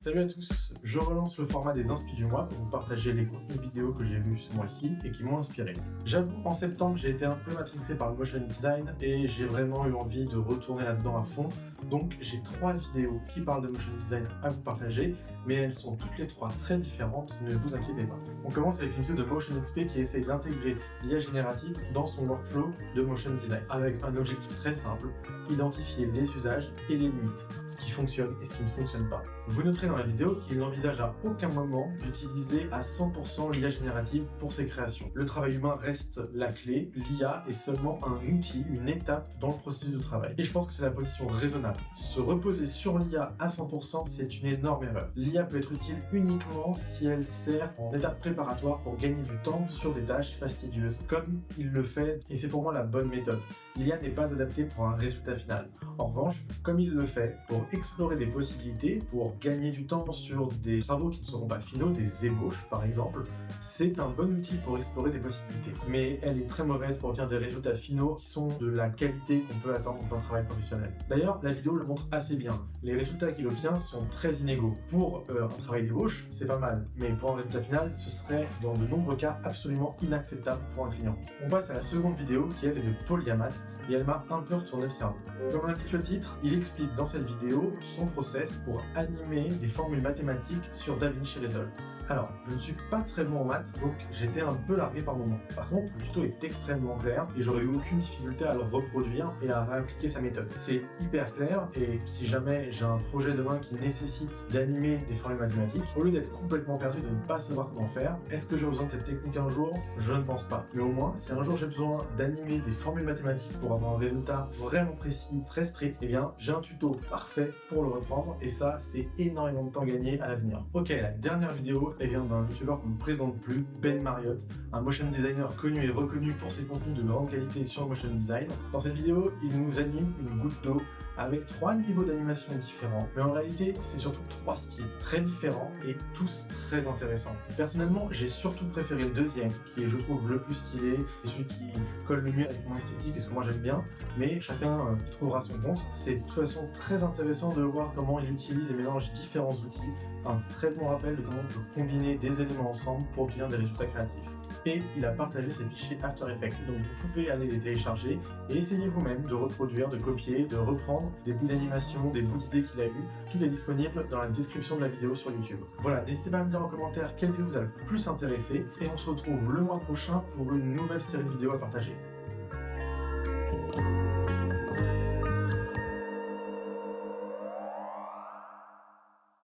Salut à tous, je relance le format des inspi du mois pour vous partager les contenus vidéo que j'ai vus ce mois-ci et qui m'ont inspiré. J'avoue, en septembre, j'ai été un peu matrixé par le motion design et j'ai vraiment eu envie de retourner là-dedans à fond. Donc j'ai 3 vidéos qui parlent de motion design à vous partager, mais elles sont toutes les 3 très différentes, ne vous inquiétez pas. On commence avec une vidéo de Motion XP qui essaie d'intégrer l'IA générative dans son workflow de motion design, avec un objectif très simple, identifier les usages et les limites, ce qui fonctionne et ce qui ne fonctionne pas. Vous noterez dans la vidéo qu'il n'envisage à aucun moment d'utiliser à 100% l'IA générative pour ses créations. Le travail humain reste la clé, l'IA est seulement un outil, une étape dans le processus de travail. Et je pense que c'est la position raisonnable. Se reposer sur l'IA à 100%, c'est une énorme erreur. L'IA peut être utile uniquement si elle sert en étape préparatoire pour gagner du temps sur des tâches fastidieuses, comme il le fait, et c'est pour moi la bonne méthode. L'IA n'est pas adaptée pour un résultat final. En revanche, comme il le fait pour explorer des possibilités, pour gagner du temps sur des travaux qui ne seront pas finaux, des ébauches par exemple, c'est un bon outil pour explorer des possibilités. Mais elle est très mauvaise pour obtenir des résultats finaux qui sont de la qualité qu'on peut attendre d'un travail professionnel. D'ailleurs, la vidéo le montre assez bien. Les résultats qu'il obtient sont très inégaux. Pour un travail d'ébauche, c'est pas mal, mais pour un résultat final, ce serait dans de nombreux cas absolument inacceptable pour un client. On passe à la seconde vidéo qui elle est de Paul Yamat, et elle m'a un peu retourné le cerveau. Comme l'indique le titre, il explique dans cette vidéo son process pour animer des formules mathématiques sur DaVinci Resolve. Alors, je ne suis pas très bon en maths, donc j'étais un peu largué par moments. Par contre, le tuto est extrêmement clair et j'aurais eu aucune difficulté à le reproduire et à réappliquer sa méthode. C'est hyper clair et si jamais j'ai un projet demain qui nécessite d'animer des formules mathématiques, au lieu d'être complètement perdu de ne pas savoir comment faire, est-ce que j'aurai besoin de cette technique un jour? Je ne pense pas. Mais au moins, si un jour j'ai besoin d'animer des formules mathématiques pour avoir un résultat vraiment précis, très strict, eh bien j'ai un tuto parfait pour le reprendre et ça, c'est énormément de temps gagné à l'avenir. Ok, la dernière vidéo, elle vient d'un youtubeur qu'on ne présente plus, Ben Marriott, un motion designer connu et reconnu pour ses contenus de grande qualité sur motion design. Dans cette vidéo, il nous anime une goutte d'eau avec 3 niveaux d'animation différents, mais en réalité, c'est surtout 3 styles très différents et tous très intéressants. Personnellement, j'ai surtout préféré le deuxième, qui est, je trouve, le plus stylé, et celui qui colle le mieux avec mon esthétique et ce que moi j'aime bien, mais chacun y trouvera son compte. C'est de toute façon très intéressant de voir comment il utilise et mélange différents outils, un très bon rappel de comment on peut combiner des éléments ensemble pour obtenir des résultats créatifs. Et il a partagé ses fichiers After Effects, donc vous pouvez aller les télécharger et essayer vous-même de reproduire, de copier, de reprendre des bouts d'animation, des bouts d'idées qu'il a eu. Tout est disponible dans la description de la vidéo sur YouTube. Voilà, n'hésitez pas à me dire en commentaire quelle vidéo vous a le plus intéressé et on se retrouve le mois prochain pour une nouvelle série de vidéos à partager.